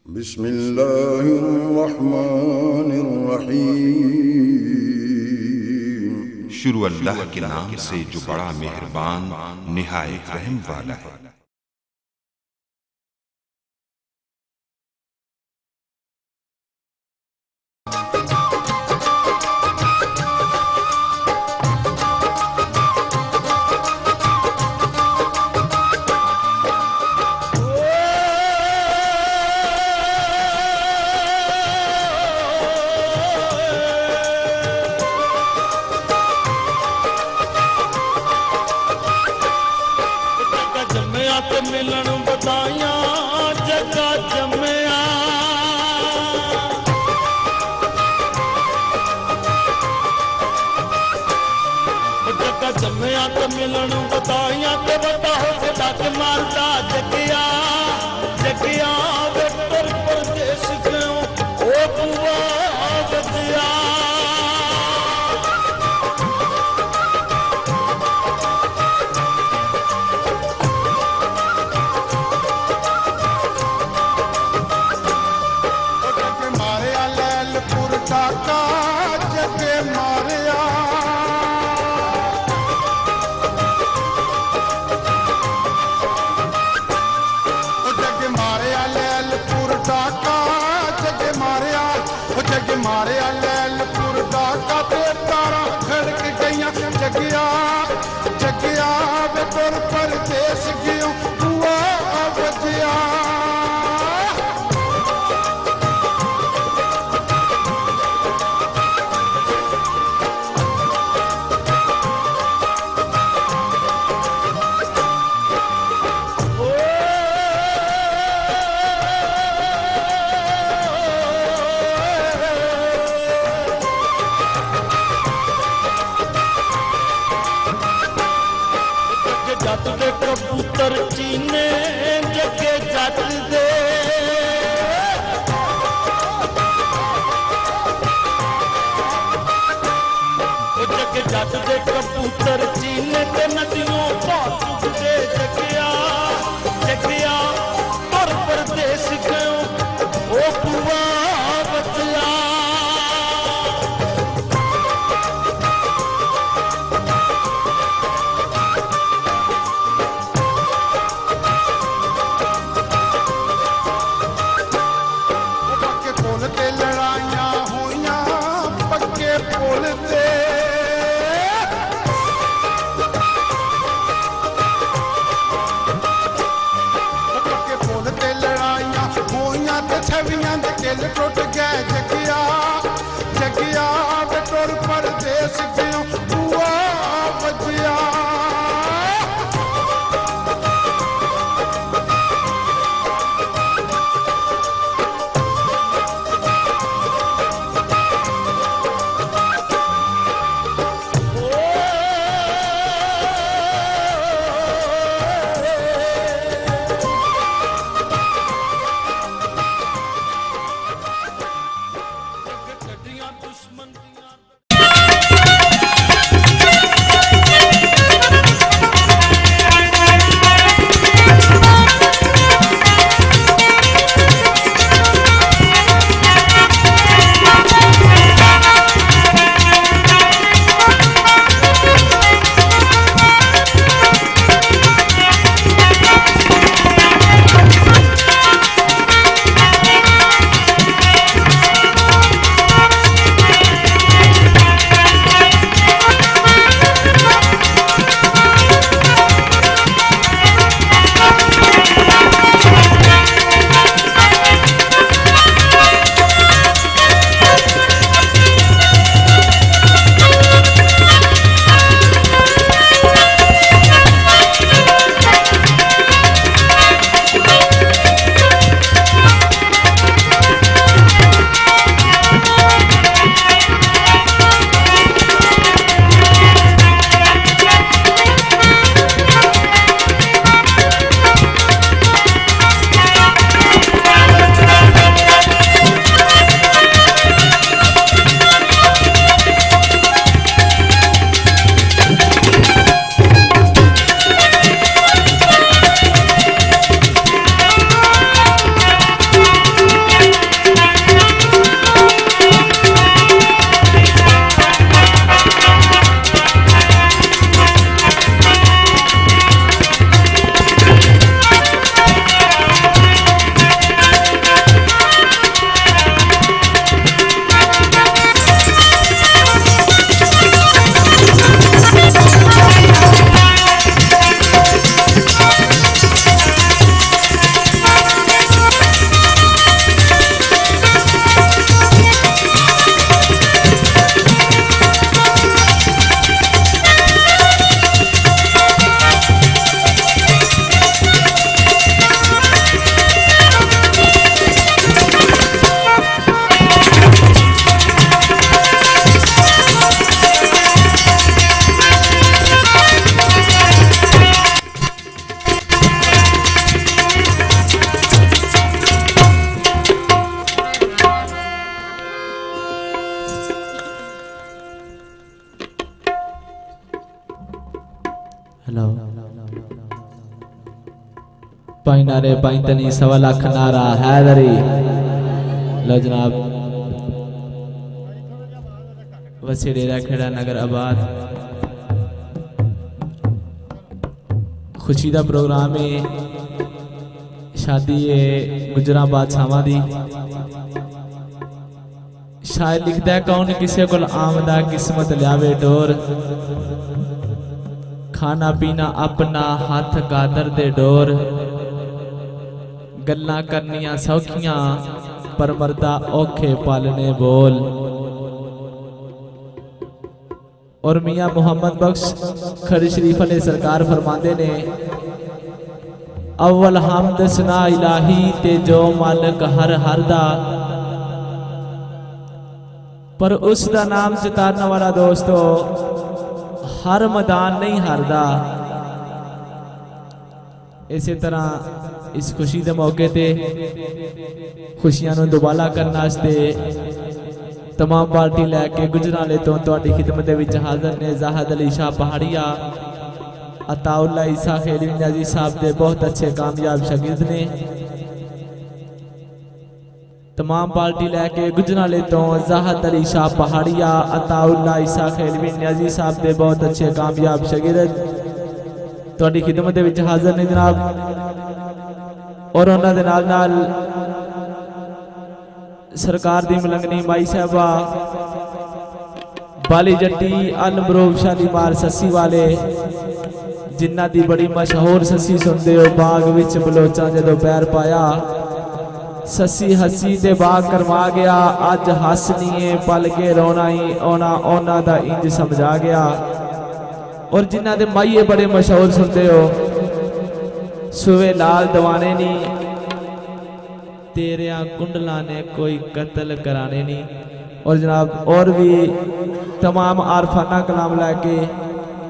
बिस्मिल्लाहिर्रहमानिर्रहीम। शुरू अल्लाह के नाम से जो बड़ा मेहरबान निहायत रहम वाला है। मिलन बधाइयां जगा जमया, जगा जमया तो मिलन बधाइयां ते बता हो के डाक मारदा जगिया जगिया वेटर परदेश क्यों ओ बुआ बजिया। जगे मारिया जगे मारिया लैलपुर डाका जगे मारिया जगे मारिया लैलपुर डाका ते तारा खड़क गईया जगिया जगिया वे तुर परदेश गयो बुआ बजिया। जट दे कबूतर चीने जगे जट दे जगे जट दे कबूतर चीने ते नदियों पार चुकते जगिया जगिया पर परदेश क्यों ओ बुआ बचिया। लड़ाइयां हुईया पक्के पुल ते पक्के पुल ते लड़ाइयां हुईया ते छवियां दे दिल टुट गए जगिया जगिया वे तुर परदेश क्यों बुआ बजिया। पाई नारे पाई तनी 1.25 लाख नारा हैदरी। लो जनाब वसीडेरा खेड़ा नगर आबाद खुशी का प्रोग्राम है। शादी है गुजराबाद छावां दी। शायद लिखता है कौन किसी को आमदा किस्मत लियावे डोर। खाना पीना अपना हाथ गादर दे डोर। गल्लां करनियां सौखियां पर मरदा औखे पालने बोल। और मियां मोहम्मद बख्श खड़ी शरीफ अले सरकार फरमाते ने अव्वल हमद सना इलाही ते जो मालिक हर हर दा। पर उसका नाम चितारने वाला दोस्तों हर मैदान नहीं हारदा। इसी तरह इस खुशी के मौके ते खुशियां नूं दुबाला करने वास्ते तमाम पार्टी लैके गुजराले तो तुहाडी खिदमत दे विच हाज़र ने ज़ाहिद अली शाह पहाड़िया अताउल्ला ईसा खेलवी नियाज़ी साहब दे बहुत अच्छे कामयाब शागिर्द ने। तमाम पार्टी लैके गुजराले तो ज़ाहिद अली शाह पहाड़िया अताउल्ला ईसा खेलवी नियाज़ी साहब दे बहुत अच्छे कामयाब शागिर्द तुहाडी खिदमत दे विच हाज़र ने जनाब। और उन्हां दे नाल नाल सरकार दी मलंगनी माई साहबा बाली जट्टी अल मरूफ शालीमार सस्सी वाले जिन्ना दी बड़ी मशहूर सस्सी सुनते हो। बाग विच बलोचा जदों पैर पाया सस्सी हसी ते बाग करवा गया। अज हसनीए पल के रोना ही ओना ओना दा इंज समझा गया। और जिन्ना दे माइये बड़े मशहूर सुनते हो सुवे लाल दवाने नी तेरिया कुंडला ने कोई कत्ल कराने नहीं। और जनाब और भी तमाम आरफाना कलाम लैके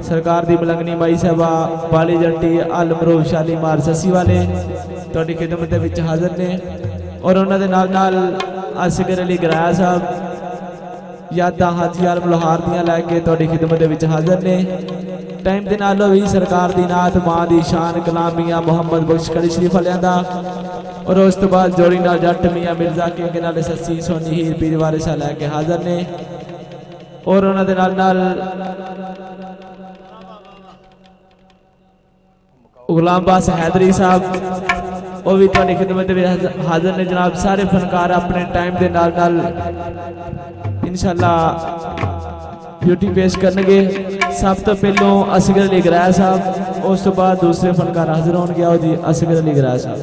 सरकार दी मलंगनी माई साहबा बाली जट्टी अल मरूफ शालीमार सस्सी वाले तुहाडी खिदमत विच हाज़र ने। और उन्होंने नाल नाल असगर अली गराया साहब यादां हाजी आलम लोहार दियां लैके तुहाडी खिदमत विच हाज़र ने। टाइम दे नालों भी सरकार दी नात मां दी शान कलाम मियां मोहम्मद बख्श खड़ी शरीफ वालियां दा। और उस तो बाद जोड़ी नाल जट मियां मिर्जा के नाल सस्सी सोनी हीर पीर वारिसा लैके हाज़र ने। और उन्होंने नाल नाल गुलाम बास हैदरी साहब वो भी तुहाडी खिदमत में हाज़र ने जनाब। सारे फनकार अपने टाइम के नाल नाल इंशाअल्लाह ड्यूटी पेश करनगे। सब तो पहलों असगर अली गराया साहब उस तो बाद दूसरे फनकार हाजिर होंगे। आओ जी असगर अली गराया साहब।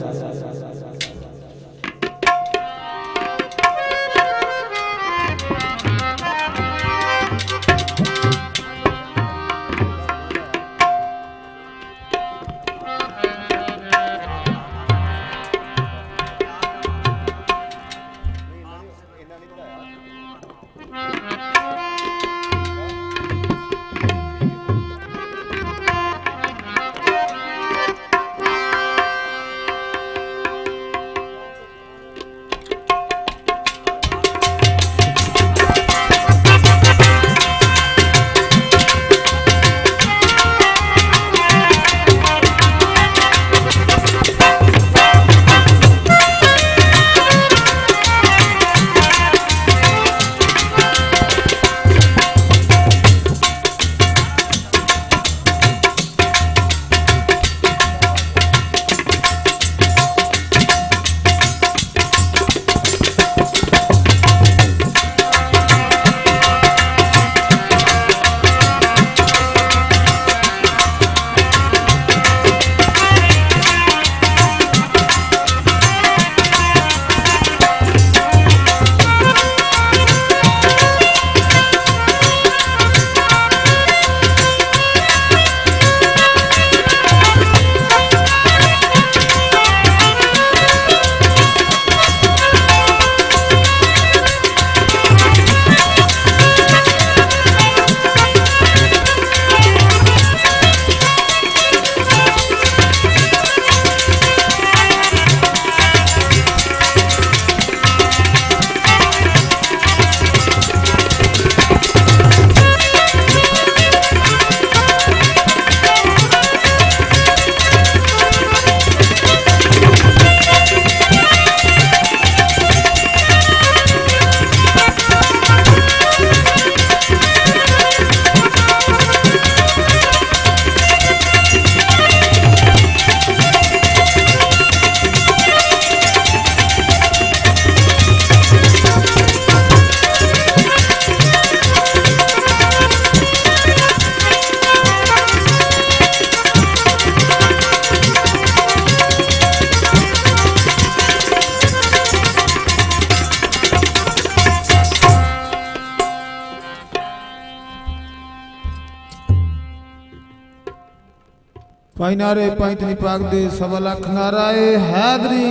पाई नारे पैंतनी पाक दे सवा लख नाराए हैदरी।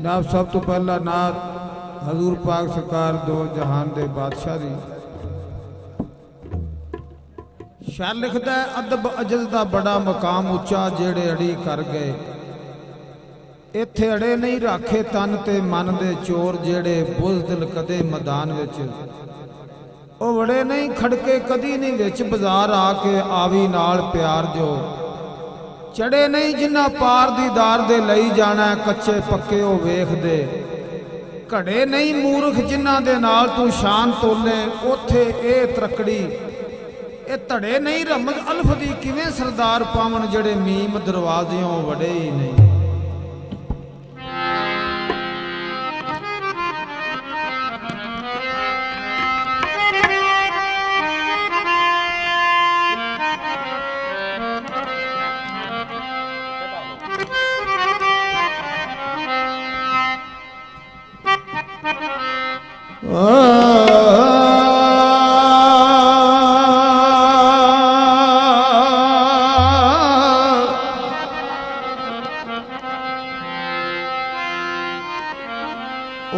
नाब सब तो पहला नात हजूर पाक सरकार दो जहान दे बादशाह दी। शायर लिखदा है अदब अजज दा बड़ा मकाम उच्चा जेड़े अड़ी कर गए। इत्थे अड़े नहीं राखे तन ते मन दे चोर जेड़े बुज़दिल कदे मैदान विच। ਉਹ ਵੜੇ ਨਹੀਂ ਖੜਕੇ ਕਦੀ ਨਹੀਂ ਵਿੱਚ ਬਾਜ਼ਾਰ ਆ ਕੇ ਆਵੀ ਨਾਲ ਪਿਆਰ ਜੋ। ਚੜੇ ਨਹੀਂ ਜਿੰਨਾ ਪਾਰ ਦੀਦਾਰ ਦੇ ਲਈ ਜਾਣਾ ਕੱਚੇ ਪੱਕੇ ਉਹ ਵੇਖਦੇ। ਘੜੇ ਨਹੀਂ ਮੂਰਖ ਜਿਨ੍ਹਾਂ ਦੇ ਨਾਲ ਤੂੰ ਸ਼ਾਨ ਤੋਲੇ ਉੱਥੇ ਇਹ ਤਰਕੜੀ। ਇਹ ਧੜੇ ਨਹੀਂ ਰਮਜ਼ ਅਲਫ ਦੀ ਕਿਵੇਂ ਸਰਦਾਰ ਪਾਵਨ ਜਿਹੜੇ ਮੀਮ ਦਰਵਾਜ਼ਿਓਂ ਵੜੇ ਹੀ ਨਹੀਂ।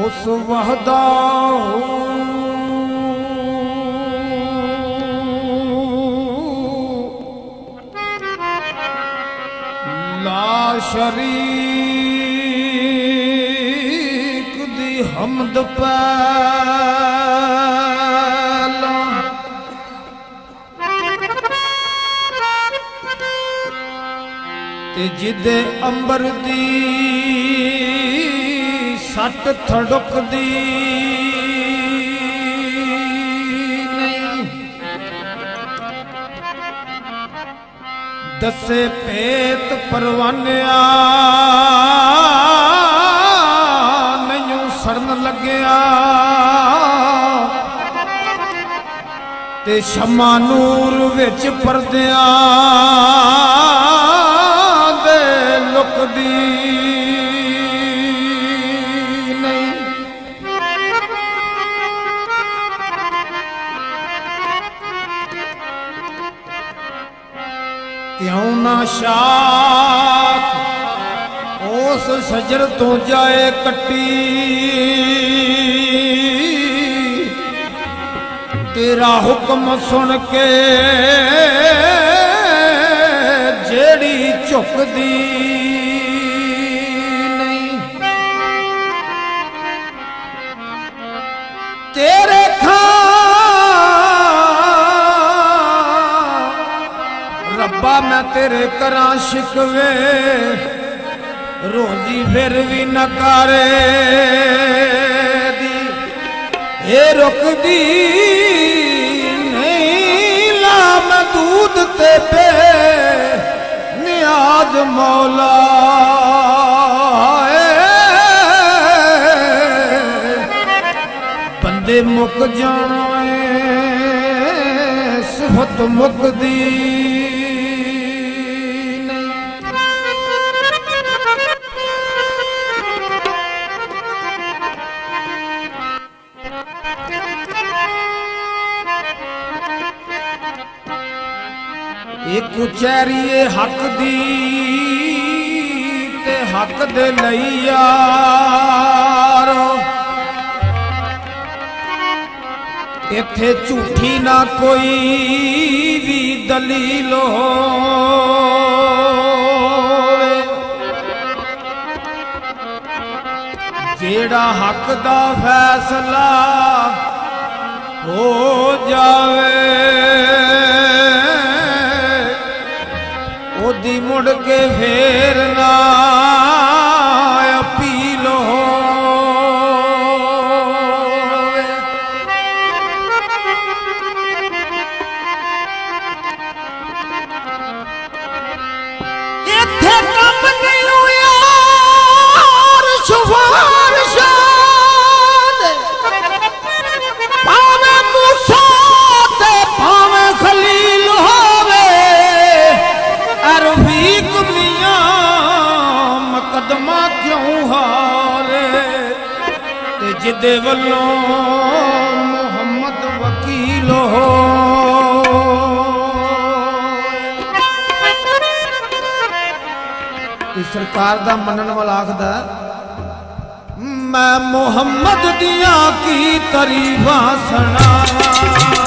उस वहदा ला शरीक दी हमद पैला ते जिदे अंबर दी सट थड़कदी नहीं। दसे पेत परवानिया नहीं सड़न लग्या ते शमा नूर विच परदिया दे लुकदी क्यों ना शाख उस सजर तो जाए कट्टी। तेरा हुक्म सुन के जेड़ी झुकदी नहीं। तेरे रब्बा मैं तेरे करा शिकवे रोजी फिर भी नकारे दी। ये रुकदी नहीं ला मैं दूध ते पे नियाज मौला। बंदे मुक जाना सिफत मुकदी एक उचैरीए हक दी ते हक दे लई यार। इत्थे झूठी ना कोई भी दलील हो। जेड़ा हक दा फैसला हो जावे ओदी मुड़ के फेर ना अपील हो। इत्थे कम नहीं होया सिफारिशां दे। भावें मूसा ते भावें खलील होवे रफीक मियां मुकदमा क्यों हारे। ते जिदे वल्लों मुहम्मद वकील हो इस सरकार दा मनन वाला आखदा मैं मुहम्मद दिया की तारीफां सुना